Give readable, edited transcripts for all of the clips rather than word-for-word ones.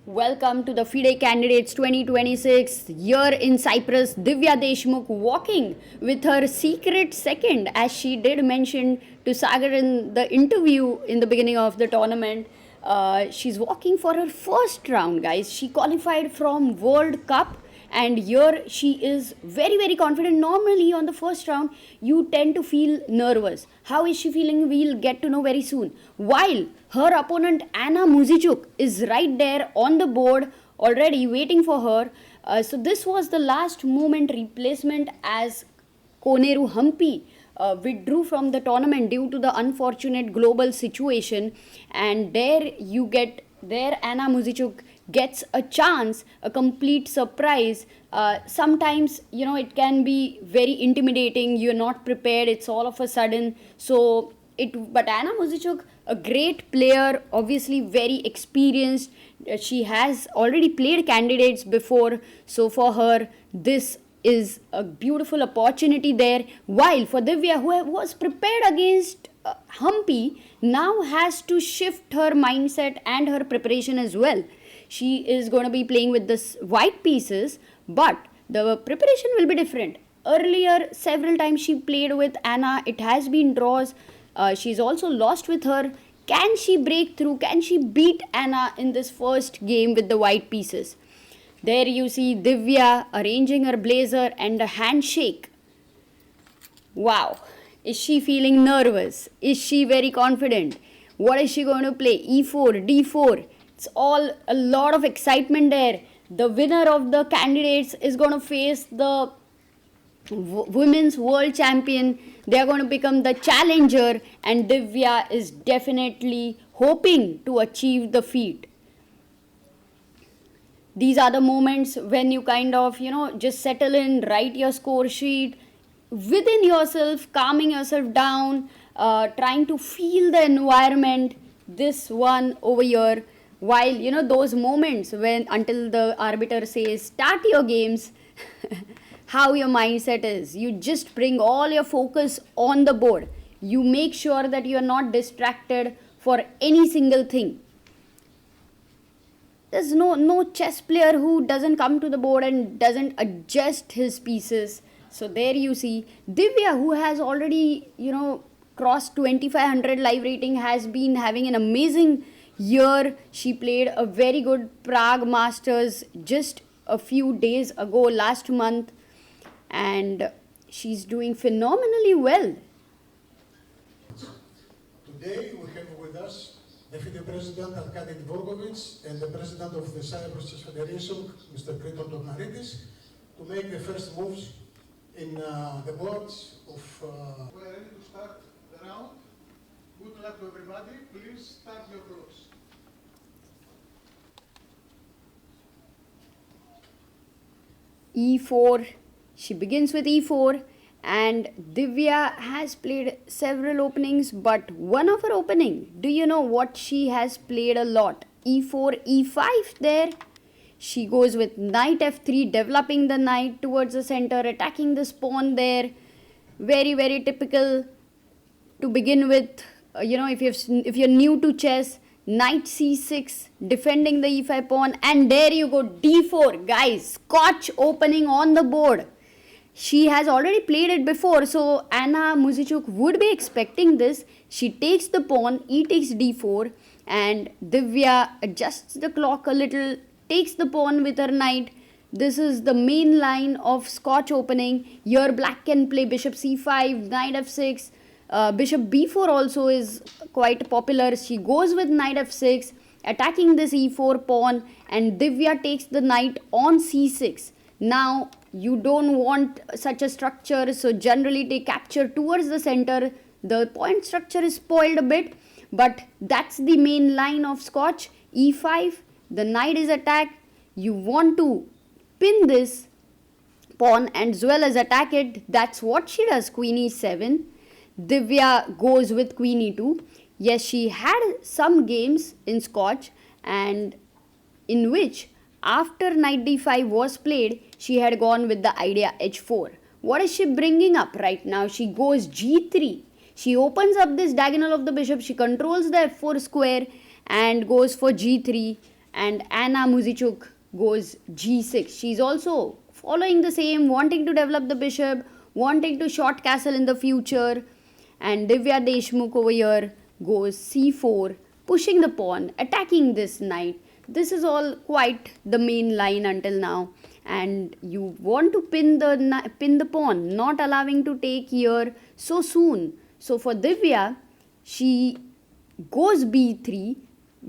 Welcome to the FIDE Candidates 2026. Here in Cyprus, Divya Deshmukh walking with her secret second, as she did mention to Sagar in the interview in the beginning of the tournament. She's walking for her first round, guys. She qualified from World Cup, and here she is very confident. Normally on the first round you tend to feel nervous. How is she feeling? We'll get to know very soon. While her opponent Anna Muzychuk is right there on the board already waiting for her. So this was the last moment replacement as Koneru Humpy withdrew from the tournament due to the unfortunate global situation, and there Anna Muzychuk gets a chance, a complete surprise. Sometimes it can be very intimidating. You're not prepared. It's all of a sudden. But Anna Muzychuk, a great player, obviously very experienced. She has already played candidates before, so for her this is a beautiful opportunity there. While for Divya, who was prepared against Humpy, now has to shift her mindset and her preparation as well. She is going to be playing with this white pieces, but the preparation will be different. Earlier, several times she played with Anna, it has been draws. She's also lost with her. Can she break through? Can she beat Anna in this first game with the white pieces? There you see Divya arranging her blazer and a handshake. Wow. Is she feeling nervous? Is she very confident? What is she going to play? E4, D4. It's all a lot of excitement there. The winner of the candidates is going to face the women's world champion. They are going to become the challenger, and Divya is definitely hoping to achieve the feat. These are the moments when you kind of just settle in, write your score sheet within yourself, calming yourself down, trying to feel the environment. This one over here, while those moments when until the arbiter says start your games, how your mindset is, you just bring all your focus on the board. You make sure that you are not distracted for any single thing. There's no chess player who doesn't come to the board and doesn't adjust his pieces. So there you see Divya, who has already crossed 2500 live rating, has been having an amazing year. She played a very good Prague Masters just a few days ago, last month, and she's doing phenomenally well. Today we have with us Deputy President Arkady Dvorkovich and the President of the Cyprus Chess Federation, Mr. Kriton Toknaridis, to make the first moves in the boards of... We are ready to start the round. Good luck to everybody. Please start your clocks. E4. She begins with E4, and Divya has played several openings, but one of her opening, do you know what she has played a lot? E4, E5 there. She goes with knight F3, developing the knight towards the center, attacking this pawn there. Very typical to begin with. If you're new to chess, knight C6, defending the E5 pawn, and there you go, D4, guys. Scotch opening on the board. She has already played it before, so Anna Muzychuk would be expecting this. She takes the pawn, e takes d4, and Divya adjusts the clock a little, takes the pawn with her knight. This is the main line of Scotch opening. Here black can play bishop c5, knight f6, bishop b4 also is quite popular. She goes with knight f6, attacking this e4 pawn, and Divya takes the knight on c6. Now you don't want such a structure, so generally take capture towards the center. The point structure is spoiled a bit, but that's the main line of Scotch. E5, the knight is attacked. You want to pin this pawn and as well as attack it. That's what she does. Queen e7. Divya goes with queen e2. Yes, she had some games in Scotch, and in which after knight d5 was played, she had gone with the idea h4. What is she bringing up right now? She goes g3. She opens up this diagonal of the bishop. She controls the f4 square and goes for g3. and Anna Muzychuk goes g6. She's also following the same, wanting to develop the bishop, wanting to short castle in the future. And Divya Deshmukh over here goes c4, pushing the pawn, attacking this knight. This is all quite the main line until now. And you want to pin the pawn, not allowing to take here so soon. So for Divya, she goes b3,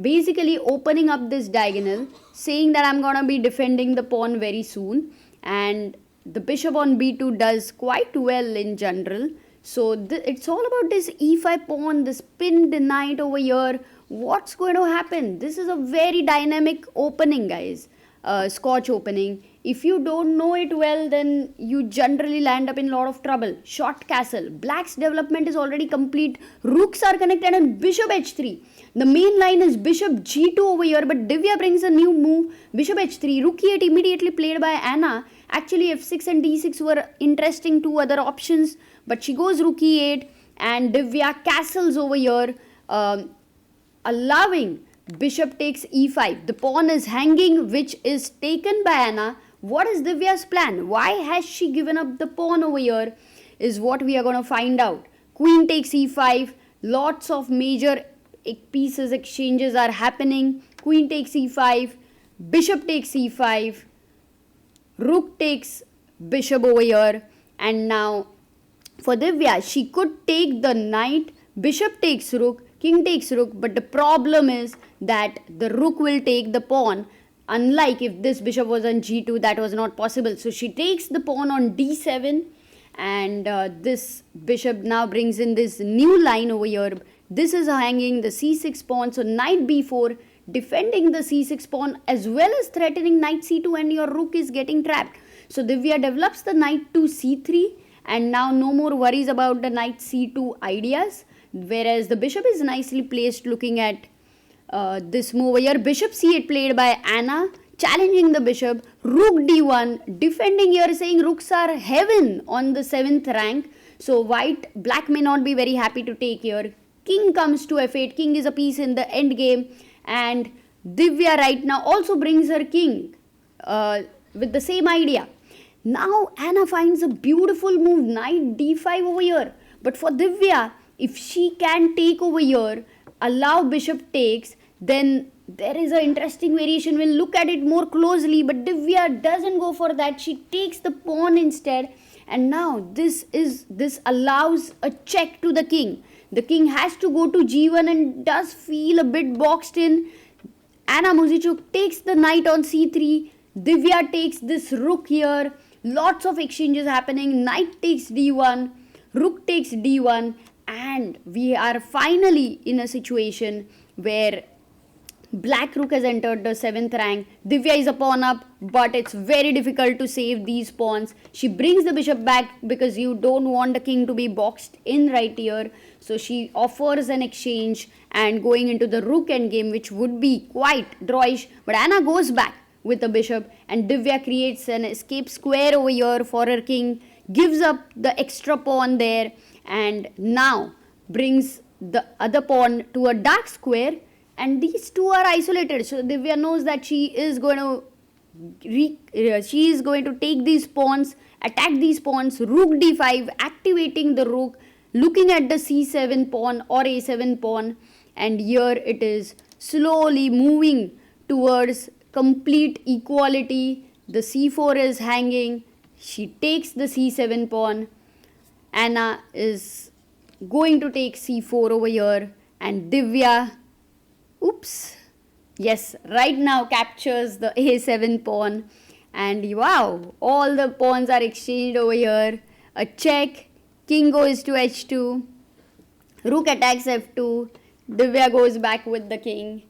basically opening up this diagonal, saying that I'm gonna be defending the pawn very soon. And the bishop on b2 does quite well in general. So it's all about this e5 pawn, this pinned knight over here. What's going to happen? This is a very dynamic opening, guys. Scotch opening. If you don't know it well, then you generally land up in a lot of trouble. Short castle. Black's development is already complete. Rooks are connected and bishop h3. The main line is bishop g2 over here, but Divya brings a new move. Bishop h3. Rook e8 immediately played by Anna. Actually, f6 and d6 were interesting, two other options, but she goes rook e8 and Divya castles over here, allowing bishop takes e5. The pawn is hanging, which is taken by Anna. What is Divya's plan? Why has she given up the pawn over here is what we are going to find out. Queen takes e5. Lots of major pieces exchanges are happening. Queen takes e5. Bishop takes e5. Rook takes bishop over here. And now for Divya, she could take the knight. Bishop takes rook. King takes rook, but the problem is that the rook will take the pawn. Unlike if this bishop was on g2, that was not possible. So she takes the pawn on d7, and this bishop now brings in this new line over here. This is hanging the c6 pawn, so knight b4, defending the c6 pawn as well as threatening knight c2, and your rook is getting trapped. So Divya develops the knight to c3, and now no more worries about the knight c2 ideas. Whereas the bishop is nicely placed looking at this move over here. Bishop c8 played by Anna, challenging the bishop. Rook d1, defending here, saying rooks are heaven on the 7th rank. So black may not be very happy to take here. King comes to f8. King is a piece in the endgame. And Divya right now also brings her king with the same idea. Now Anna finds a beautiful move, knight d5 over here. But for Divya, if she can take over here, allow bishop takes, then there is an interesting variation. We'll look at it more closely, but Divya doesn't go for that. She takes the pawn instead, and now this allows a check to the king. The king has to go to g1 and does feel a bit boxed in. Anna Muzychuk takes the knight on c3. Divya takes this rook here. Lots of exchanges happening. Knight takes d1, rook takes d1. And we are finally in a situation where black rook has entered the 7th rank. Divya is a pawn up, but it's very difficult to save these pawns. She brings the bishop back because you don't want the king to be boxed in right here. So she offers an exchange and going into the rook endgame, which would be quite drawish. But Anna goes back with the bishop, and Divya creates an escape square over here for her king, gives up the extra pawn there, and now brings the other pawn to a dark square, and these two are isolated. So Divya knows that she is going to take these pawns, attack these pawns. Rook d5, activating the rook, looking at the c7 pawn or a7 pawn, and here it is slowly moving towards complete equality. The c4 is hanging. She takes the c7 pawn. Anna is going to take c4 over here, and Divya, right now captures the a7 pawn, and wow, all the pawns are exchanged over here. A check, king goes to h2, rook attacks f2, Divya goes back with the king,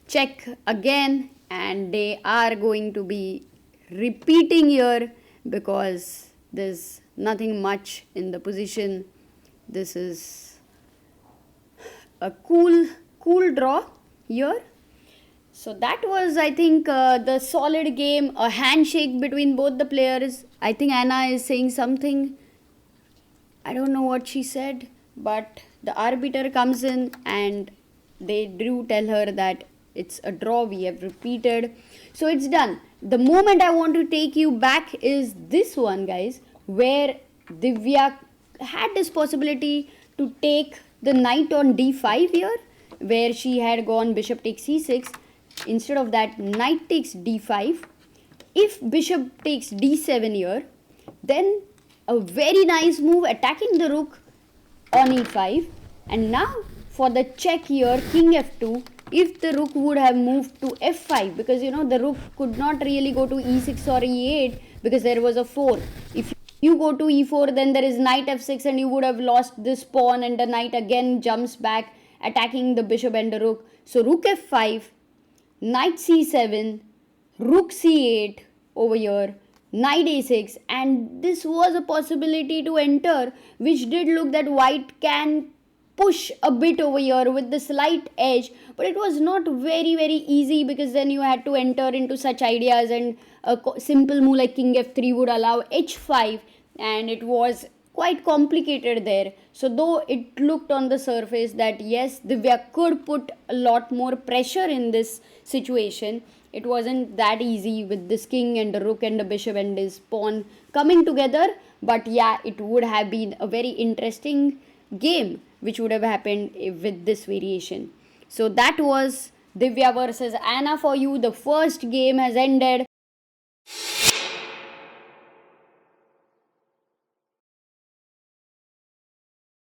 check again, and they are going to be repeating here because there's nothing much in the position. This is a cool draw here. So that was, I think, the solid game, a handshake between both the players. I think Anna is saying something. I don't know what she said, but the arbiter comes in and they do tell her that it's a draw. We have repeated. So it's done. The moment I want to take you back is this one, guys, where Divya had this possibility to take the knight on d5 here, where she had gone bishop takes c6. Instead of that, knight takes d5. If bishop takes d7 here, then a very nice move attacking the rook on e5. And now for the check here, king f2. If the rook would have moved to f5, because the rook could not really go to e6 or e8 because there was a 4. If you go to e4, then there is knight f6 and you would have lost this pawn, and the knight again jumps back attacking the bishop and the rook. So rook f5, knight c7, rook c8 over here, knight a6, and this was a possibility to enter, which did look that white can push a bit over here with the slight edge, but it was not very easy, because then you had to enter into such ideas, and a simple move like king f3 would allow h5, and it was quite complicated there. So though it looked on the surface that yes, Divya could put a lot more pressure in this situation, it wasn't that easy with this king and the rook and the bishop and this pawn coming together. But yeah, it would have been a very interesting game which would have happened with this variation. So that was Divya versus Anna for you. The first game has ended.